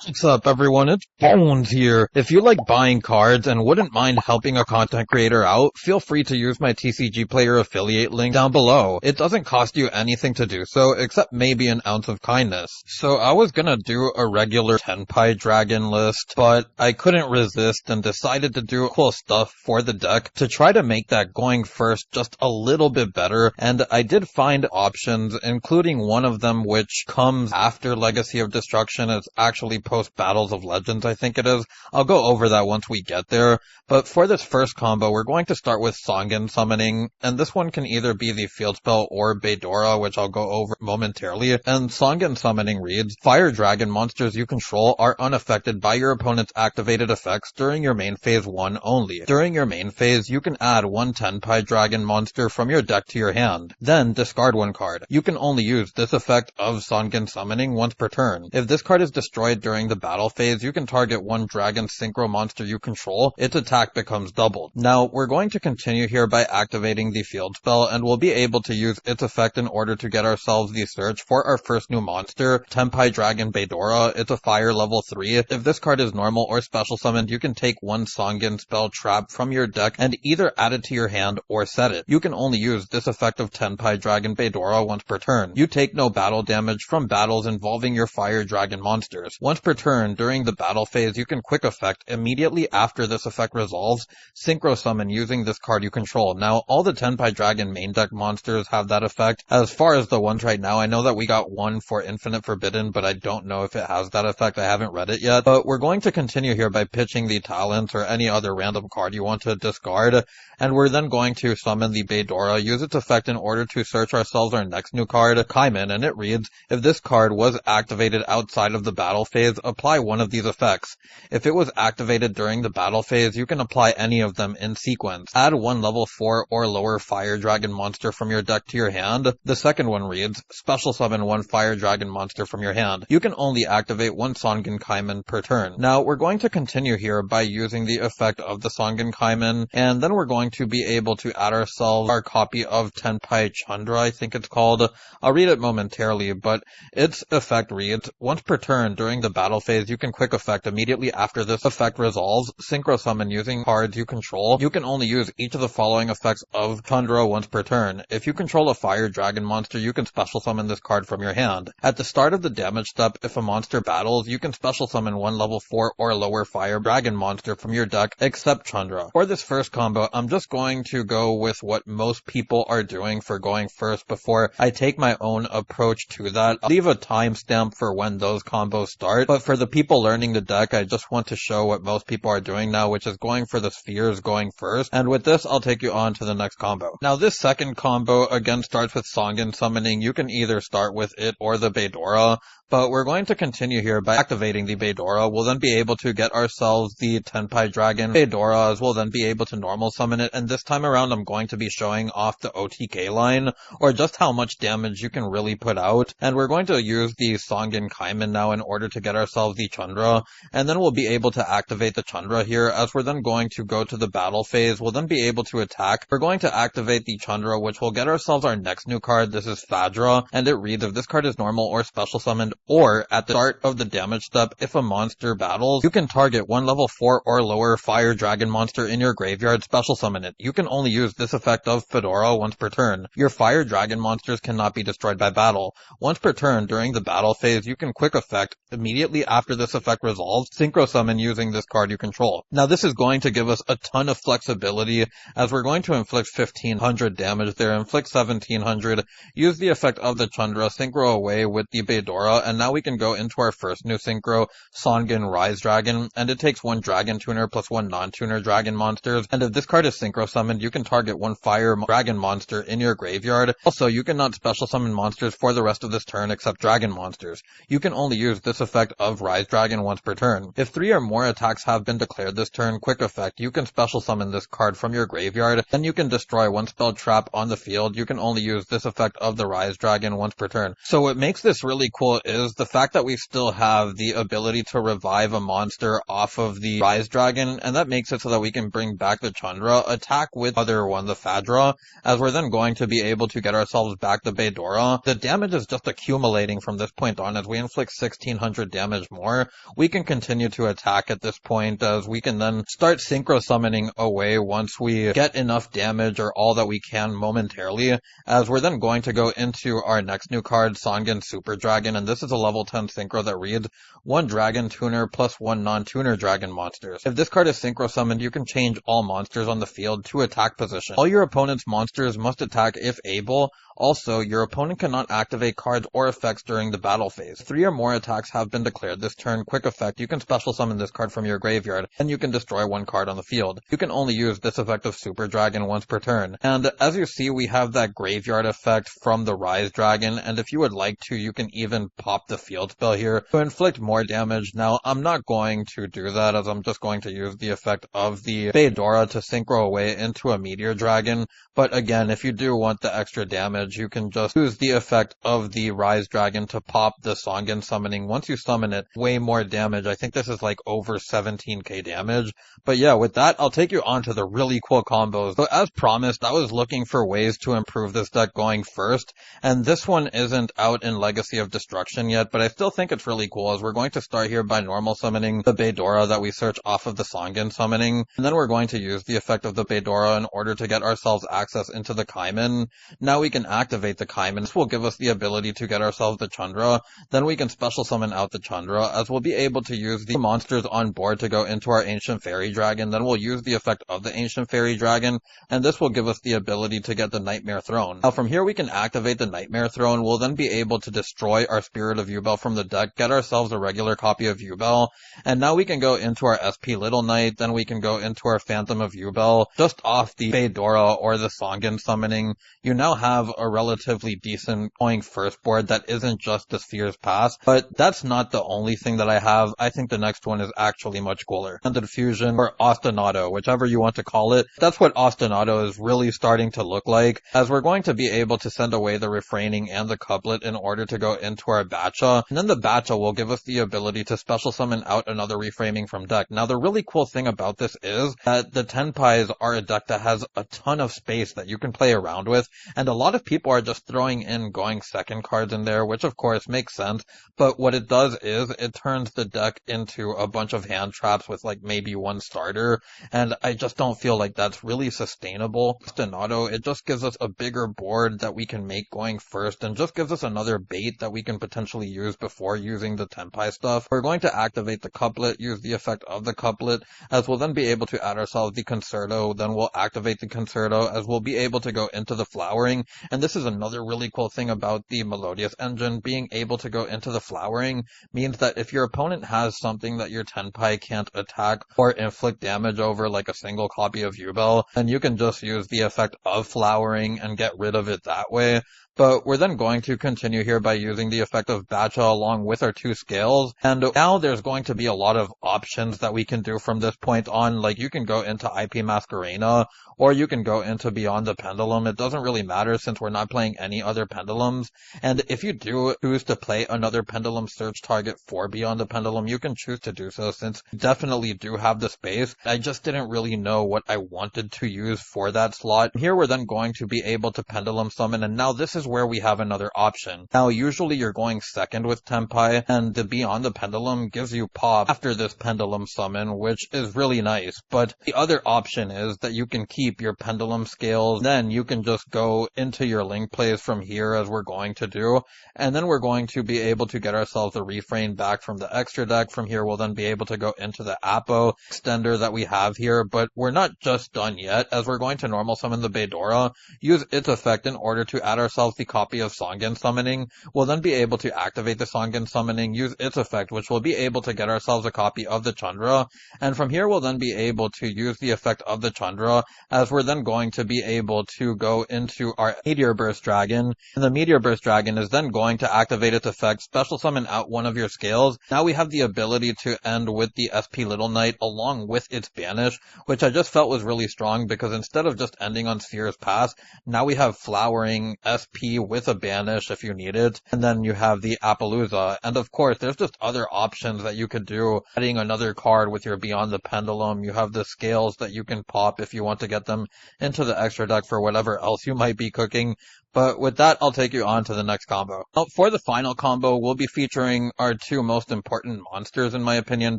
What's up, everyone? It's Bones here. If you like buying cards and wouldn't mind helping a content creator out, feel free to use my TCG player affiliate link down below. It doesn't cost you anything to do so, except maybe an ounce of kindness. So I was gonna do a regular Tenpai dragon list, but I couldn't resist and decided to do cool stuff for the deck to try to make that going first just a little bit better, and I did find options, including one of them which comes after Legacy of Destruction. It's actually post Battles of Legends, I think it is. I'll go over that once we get there, but for this first combo, we're going to start with Sangen Summoning, and this one can either be the field spell or Beidora, which I'll go over momentarily. And Sangen Summoning reads, Fire Dragon monsters you control are unaffected by your opponent's activated effects during your main phase 1 only. During your main phase, you can add one Tenpai Dragon monster from your deck to your hand, then discard one card. You can only use this effect of Sangen Summoning once per turn. If this card is destroyed during the battle phase, you can target one Dragon Synchro monster you control. Its attack becomes doubled. Now, we're going to continue here by activating the field spell, and we'll be able to use its effect in order to get ourselves the search for our first new monster, Tenpai Dragon Beidora. It's a fire level 3. If this card is normal or special summoned, you can take one Sangen spell trap from your deck and either add it to your hand or set it. You can only use this effect of Tenpai Dragon Beidora once per turn. You take no battle damage from battles involving your fire dragon monsters. Once per turn, during the battle phase, you can quick effect immediately after this effect resolves, synchro summon using this card you control. Now, all the Tenpai Dragon main deck monsters have that effect. As far as the ones right now, I know that we got one for Infinite Forbidden, but I don't know if it has that effect. I haven't read it yet. But we're going to continue here by pitching the Talents or any other random card you want to discard, and we're then going to summon the Beidora, use its effect in order to search ourselves our next new card, Kaiman, and it reads, if this card was activated outside of the battle phase, apply one of these effects. If it was activated during the battle phase, you can apply any of them in sequence. Add one level 4 or lower fire dragon monster from your deck to your hand. The second one reads, special summon one fire dragon monster from your hand. You can only activate one Sangen Kaiman per turn. Now, we're going to continue here by using the effect of the Sangen Kaiman, and then we're going to be able to add ourselves our copy of Tenpai Chandra, I think it's called. I'll read it momentarily, but its effect reads, once per turn during the battle phase, you can quick effect immediately after this effect resolves, synchro summon using cards you control. You can only use each of the following effects of Chandra once per turn. If you control a fire dragon monster, you can special summon this card from your hand. At the start of the damage step, if a monster battles, you can special summon one level 4 or lower fire dragon monster from your deck, except Chandra. For this first combo, I'm just going to go with what most people are doing for going first before I take my own approach to that. I'll leave a timestamp for when those combos start, but for the people learning the deck, I just want to show what most people are doing now, which is going for the spheres going first, and with this, I'll take you on to the next combo. Now, this second combo again starts with Sangen Summoning. You can either start with it or the Beidora, but we're going to continue here by activating the Beidora. We'll then be able to get ourselves the Tenpai Dragon Beidora, as we'll then be able to normal summon it, and this time around I'm going to be showing off the OTK line, or just how much damage you can really put out, and we're going to use the Sangen Kaiman now in order to get ourselves the Chandra, and then we'll be able to activate the Chandra here. As we're then going to go to the battle phase, we'll then be able to attack. We're going to activate the Chandra, which will get ourselves our next new card. This is Fadra, and it reads, if this card is normal or special summoned, or at the start of the damage step, if a monster battles, you can target one level 4 or lower fire dragon monster in your graveyard, special summon it. You can only use this effect of Fedora once per turn. Your fire dragon monsters cannot be destroyed by battle. Once per turn during the battle phase, you can quick effect immediately after this effect resolves, synchro summon using this card you control. Now, this is going to give us a ton of flexibility, as we're going to inflict 1500 damage there, inflict 1700, use the effect of the Chandra, synchro away with the Beidora, and now we can go into our first new synchro, Sangen Rise Dragon, and it takes one Dragon Tuner plus one non-tuner dragon monsters, and if this card is synchro summoned, you can target one fire dragon monster in your graveyard. Also, you cannot special summon monsters for the rest of this turn except dragon monsters. You can only use this effect of Rise Dragon once per turn. If 3 or more attacks have been declared this turn, quick effect, you can special summon this card from your graveyard, then you can destroy one spell trap on the field. You can only use this effect of the Rise Dragon once per turn. So what makes this really cool is the fact that we still have the ability to revive a monster off of the Rise Dragon, and that makes it so that we can bring back the Chandra, attack with the other one, the Fadra, as we're then going to be able to get ourselves back the Baydora. The damage is just accumulating from this point on. As we inflict 1600 damage more, we can continue to attack at this point, as we can then start synchro summoning away once we get enough damage or all that we can momentarily, as we're then going to go into our next new card, Songen Super Dragon, and this is a level 10 synchro that reads 1 Dragon Tuner plus 1 non-tuner Dragon monsters. If this card is synchro summoned, you can change all monsters on the field to attack position. All your opponent's monsters must attack if able. Also, your opponent cannot activate cards or effects during the battle phase. 3 or more attacks have been declared this turn. Quick effect, you can special summon this card from your graveyard, and you can destroy 1 card on the field. You can only use this effect of Super Dragon once per turn. And as you see, we have that graveyard effect from the Rise Dragon, and if you would like to, you can even pop the field spell here to inflict more damage. Now, I'm not going to do that, as I'm just going to use the effect of the Baydora to synchro away into a Meteor Dragon. But again, if you do want the extra damage, you can just use the effect of the Rise Dragon to pop the Songen summoning. Once you summon it, way more damage. I think this is like over 17k damage. But yeah, with that, I'll take you on to the really cool combos. So as promised, I was looking for ways to improve this deck going first, and this one isn't out in Legacy of Destruction yet, but I still think it's really cool, as we're going to start here by normal summoning the Baydora that we search off of the Songen summoning, and then we're going to use the effect of the Baydora in order to get ourselves access into the Kaiman. Now we can activate the Kaiman. This will give us the ability to get ourselves the Chandra. Then we can special summon out the Chandra, as we'll be able to use the monsters on board to go into our Ancient Fairy Dragon. Then we'll use the effect of the Ancient Fairy Dragon, and this will give us the ability to get the Nightmare Throne. Now from here we can activate the Nightmare Throne. We'll then be able to destroy our Spirit of Yubel from the deck, get ourselves a regular copy of Yubel, and now we can go into our SP Little Knight. Then we can go into our Phantom of Yubel, just off the Baydora or the Songen summoning. You now have a relatively decent going first board that isn't just the Sphere's Pass, but that's not the only thing that I have. I think the next one is actually much cooler. Splendid Fusion, or Ostinato, whichever you want to call it. That's what Ostinato is really starting to look like, as we're going to be able to send away the Refraining and the Couplet in order to go into our Bacha, and then the Bacha will give us the ability to special summon out another Reframing from deck. Now the really cool thing about this is that the Tenpais are a deck that has a ton of space that you can play around with, and a lot of people are just throwing in going second cards in there, which of course makes sense, but what it does is it turns the deck into a bunch of hand traps with like maybe one starter, and I just don't feel like that's really sustainable. Ostinato, it just gives us a bigger board that we can make going first, and just gives us another bait that we can potentially use before using the Tenpai stuff. We're going to activate the Couplet, use the effect of the Couplet, as we'll then be able to add ourselves the Concerto. Then we'll activate the Concerto, as we'll be able to go into the Flowering. And this is another really cool thing about the Melodious engine. Being able to go into the Flowering means that if your opponent has something that your Tenpai can't attack or inflict damage over, like a single copy of Yubel, then you can just use the effect of Flowering and get rid of it that way. But we're then going to continue here by using the effect of Bacha along with our 2 scales. And now there's going to be a lot of options that we can do from this point on. Like you can go into IP Masquerena, or you can go into Beyond the Pendulum. It doesn't really matter since we're not playing any other pendulums. And if you do choose to play another pendulum search target for Beyond the Pendulum, you can choose to do so, since you definitely do have the space. I just didn't really know what I wanted to use for that slot. Here we're then going to be able to Pendulum Summon, and now this is where we have another option. Now usually you're going second with Tenpai, and the Beyond the Pendulum gives you pop after this Pendulum Summon, which is really nice. But the other option is that you can keep your Pendulum Scales, then you can just go into your Link plays from here, as we're going to do, and then we're going to be able to get ourselves a Refrain back from the extra deck. From here we'll then be able to go into the Apo extender that we have here, but we're not just done yet, as we're going to normal summon the Baydora, use its effect in order to add ourselves the copy of Songen Summoning. We'll then be able to activate the Songen Summoning, use its effect, which will be able to get ourselves a copy of the Chandra, and from here we'll then be able to use the effect of the Chandra, as we're then going to be able to go into our Meteor Burst Dragon, and the Meteor Burst Dragon is then going to activate its effect, special summon out one of your scales. Now we have the ability to end with the SP Little Knight along with its Banish, which I just felt was really strong, because instead of just ending on Sphere's Pass, now we have Flowering, SP, MP with a banish if you need it, and then you have the Appaloosa. And of course, there's just other options that you could do, adding another card with your Beyond the Pendulum. You have the scales that you can pop if you want to get them into the extra deck for whatever else you might be cooking. But with that, I'll take you on to the next combo. Now, for the final combo, we'll be featuring our two most important monsters, in my opinion,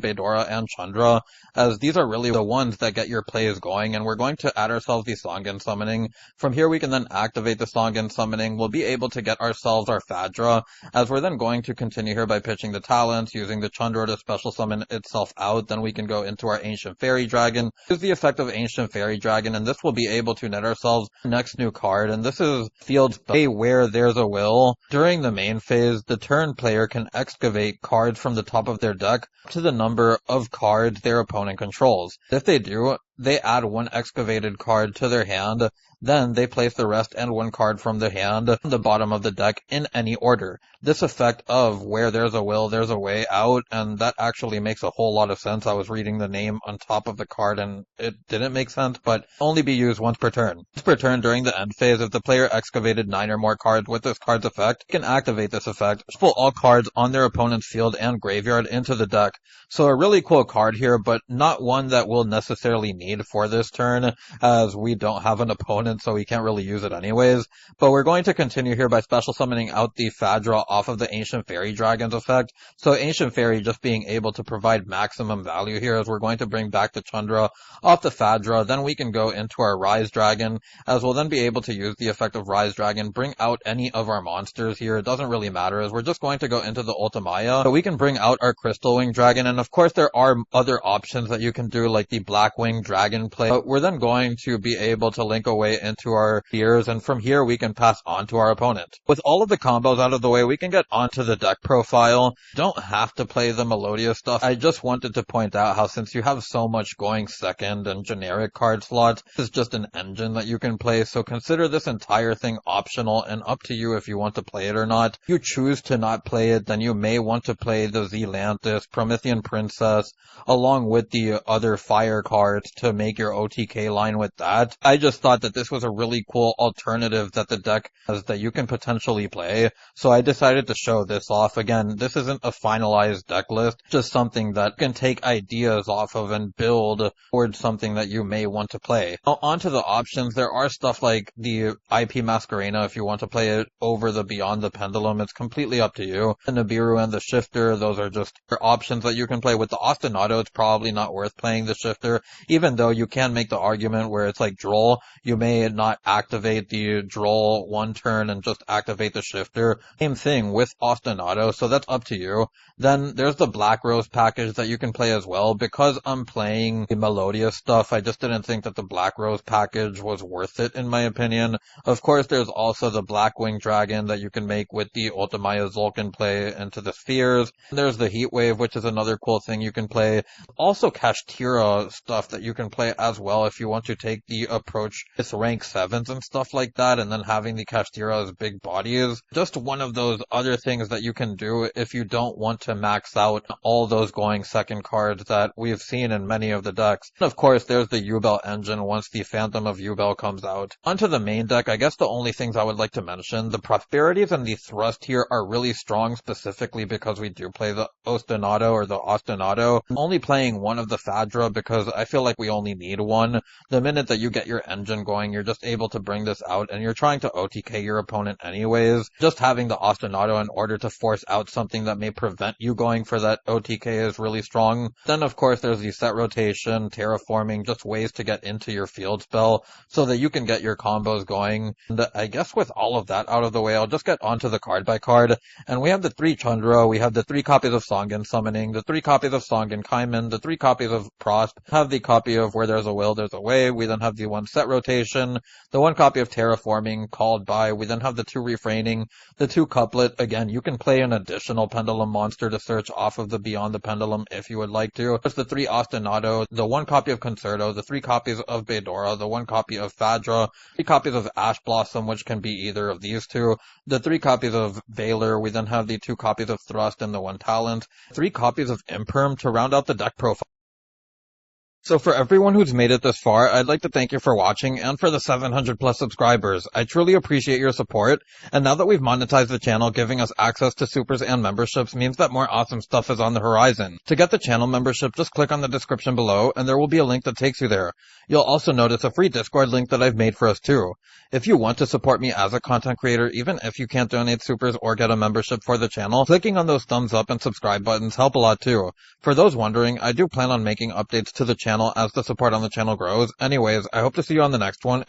Beidora and Chandra, as these are really the ones that get your plays going, and we're going to add ourselves the Songen Summoning. From here, we can then activate the Songen Summoning. We'll be able to get ourselves our Fadra, as we're then going to continue here by pitching the talents, using the Chandra to special summon itself out. Then we can go into our Ancient Fairy Dragon, use the effect of Ancient Fairy Dragon, and this will be able to net ourselves the next new card, and this is Field Play Where There's a Will. During the main phase, the turn player can excavate cards from the top of their deck to the number of cards their opponent controls. If they do, they add one excavated card to their hand, then they place the rest and one card from the hand on the bottom of the deck in any order. This effect of Where There's a Will, There's a Way out, and that actually makes a whole lot of sense. I was reading the name on top of the card and it didn't make sense, but only be used once per turn. Once per turn during the end phase, if the player excavated 9 or more cards with this card's effect, you can activate this effect, pull all cards on their opponent's field and graveyard into the deck. So a really cool card here, but not one that we'll necessarily need for this turn, as we don't have an opponent, so we can't really use it anyways. But we're going to continue here by special summoning out the Fadra off of the Ancient Fairy Dragon's effect. So Ancient Fairy just being able to provide maximum value here, as we're going to bring back the Chandra off the Fadra. Then we can go into our Rise Dragon, as we'll then be able to use the effect of Rise Dragon, bring out any of our monsters here. It doesn't really matter, as we're just going to go into the Ultimaya. So we can bring out our Crystal Wing Dragon, and of course there are other options that you can do, like the Blackwing Dragon play. But we're then going to be able to link away into our fears, and from here we can pass on to our opponent. With all of the combos out of the way, we can get onto the deck profile. Don't have to play the Melodious stuff. I just wanted to point out how, since you have so much going second and generic card slots, this is just an engine that you can play, so consider this entire thing optional and up to you if you want to play it or not. If you choose to not play it, then you may want to play the Zealantis, Promethean Princess, along with the other fire cards to make your OTK line with that. I just thought that this was a really cool alternative that the deck has that you can potentially play, so I decided to show this off. Again, this isn't a finalized deck list, just something that you can take ideas off of and build towards something that you may want to play. Now, onto the options, there are stuff like the IP Masquerena if you want to play it over the Beyond the Pendulum. It's completely up to you. The Nibiru and the Shifter, those are just options that you can play. With the Ostinato, it's probably not worth playing the Shifter, even though you can make the argument where it's like Droll. You may not activate the Droll one turn and just activate the Shifter. Same thing with Ostinato, so that's up to you. Then there's the Black Rose package that you can play as well. Because I'm playing the Melodious stuff, I just didn't think that the Black Rose package was worth it, in my opinion. Of course, there's also the Blackwing Dragon that you can make with the Ultimaya Zulkin play into the Spheres. And there's the Heat Wave, which is another cool thing you can play. Also Kashtira stuff that you can play as well if you want to take the approach with rank 7s and stuff like that, and then having the Kashtira as big bodies. Just one of those other things that you can do if you don't want to max out all those going second cards that we've seen in many of the decks. And of course, there's the Yubel engine once the Phantom of Yubel comes out. Onto the main deck, I guess the only things I would like to mention, the Prosperities and the Thrust here are really strong, specifically because we do play the Ostinato or the Ostinato. I'm only playing one of the Fadra because I feel like we only need one. The minute that you get your engine going, you're just able to bring this out, and you're trying to OTK your opponent anyways. Just having the Ostinato in order to force out something that may prevent you going for that OTK is really strong. Then of course there's the Set Rotation, Terraforming, just ways to get into your field spell so that you can get your combos going. And I guess with all of that out of the way, I'll just get onto the card by card. And we have the 3 Chandra, we have the 3 copies of Songen Summoning, the 3 copies of Songen Kaiman, the 3 copies of Prosp, have the copy of Where There's a Will, There's a Way. We then have the 1 Set Rotation, the 1 copy of Terraforming, Called By. We then have the 2 Refraining, the 2 Couplet. Again, you can play an additional Pendulum monster to search off of the Beyond the Pendulum if you would like to. There's the 3 Ostinato, the 1 copy of Concerto, the 3 copies of Beidora, the 1 copy of Fadra, 3 copies of Ash Blossom, which can be either of these two, the 3 copies of Valor. We then have the 2 copies of Thrust and the 1 Talent, 3 copies of Imperm to round out the deck profile. So for everyone who's made it this far, I'd like to thank you for watching, and for the 700 plus subscribers. I truly appreciate your support, and now that we've monetized the channel, giving us access to supers and memberships means that more awesome stuff is on the horizon. To get the channel membership, just click on the description below, and there will be a link that takes you there. You'll also notice a free Discord link that I've made for us too. If you want to support me as a content creator, even if you can't donate supers or get a membership for the channel, clicking on those thumbs up and subscribe buttons help a lot too. For those wondering, I do plan on making updates to the channel as the support on the channel grows. Anyways, I hope to see you on the next one.